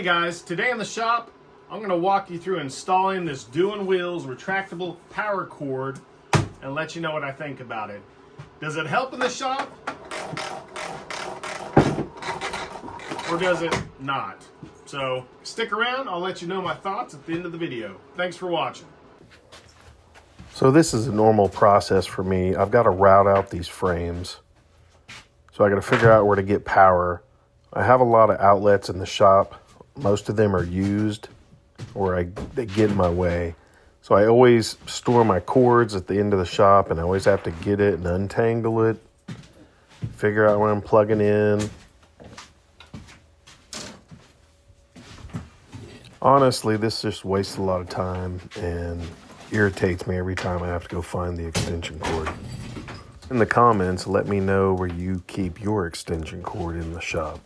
Hey guys, today in the shop, I'm going to walk you through installing this DEWENWILS retractable power cord and let you know what I think about it. Does it help in the shop? Or does it not? So stick around, I'll let you know my thoughts at the end of the video. Thanks for watching. So this is a normal process for me. I've got to route out these frames. So I got to figure out where to get power. I have a lot of outlets in the shop. Most of them are used or they get in my way. So I always store my cords at the end of the shop, and I always have to get it and untangle it, figure out where I'm plugging in. Honestly, this just wastes a lot of time and irritates me every time I have to go find the extension cord. In the comments, let me know where you keep your extension cord in the shop.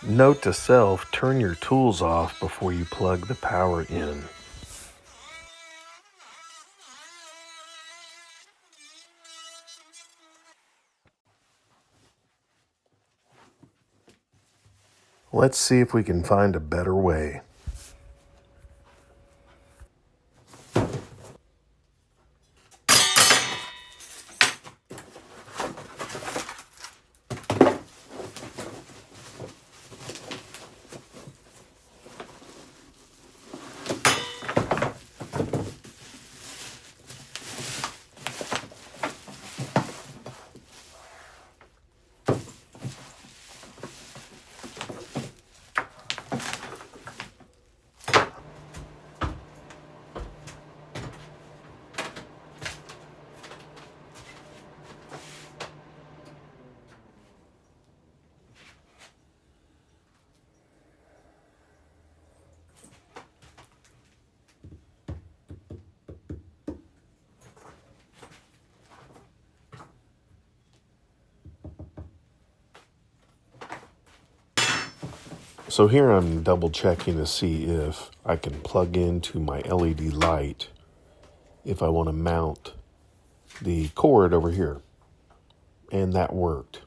Note to self, turn your tools off before you plug the power in. Let's see if we can find a better way. So here I'm double checking to see if I can plug into my LED light if I want to mount the cord over here. And that worked.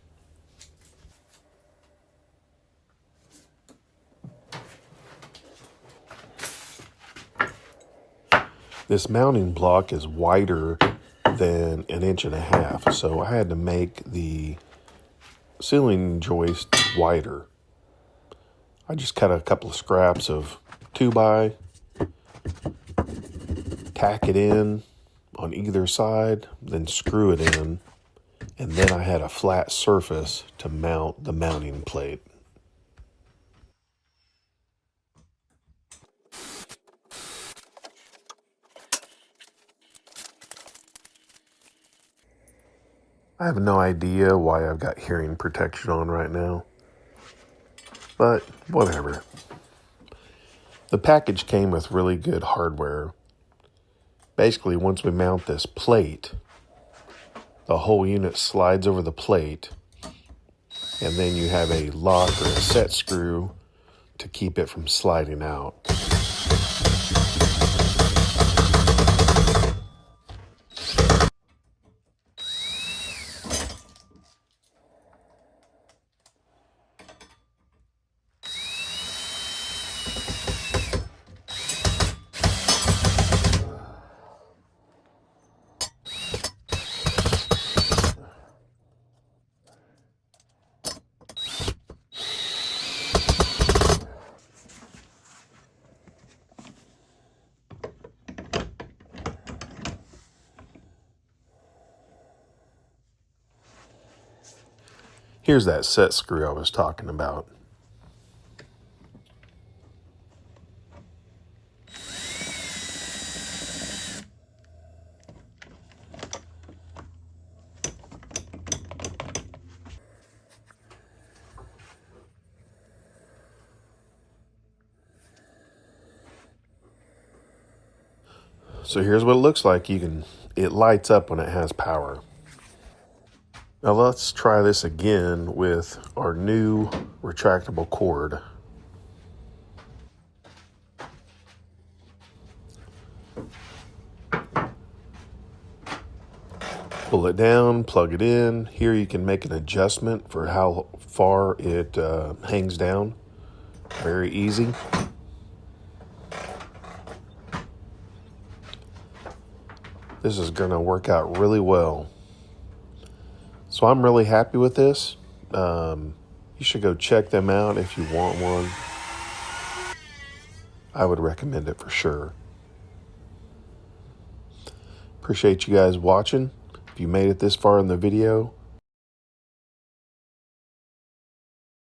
This mounting block is wider than 1.5 inches, so I had to make the ceiling joist wider. I just cut a couple of scraps of 2x, tack it in on either side, then screw it in, and then I had a flat surface to mount the mounting plate. I have no idea why I've got hearing protection on right now, but whatever. The package came with really good hardware. Basically, once we mount this plate, the whole unit slides over the plate, and then you have a lock or a set screw to keep it from sliding out. Here's that set screw I was talking about. So here's what it looks like. It lights up when it has power. Now let's try this again with our new retractable cord. pull it down, plug it in. Here you can make an adjustment for how far it hangs down. Very easy. This is going to work out really well. So I'm really happy with this. You should go check them out if you want one. I would recommend it for sure. Appreciate you guys watching. If you made it this far in the video,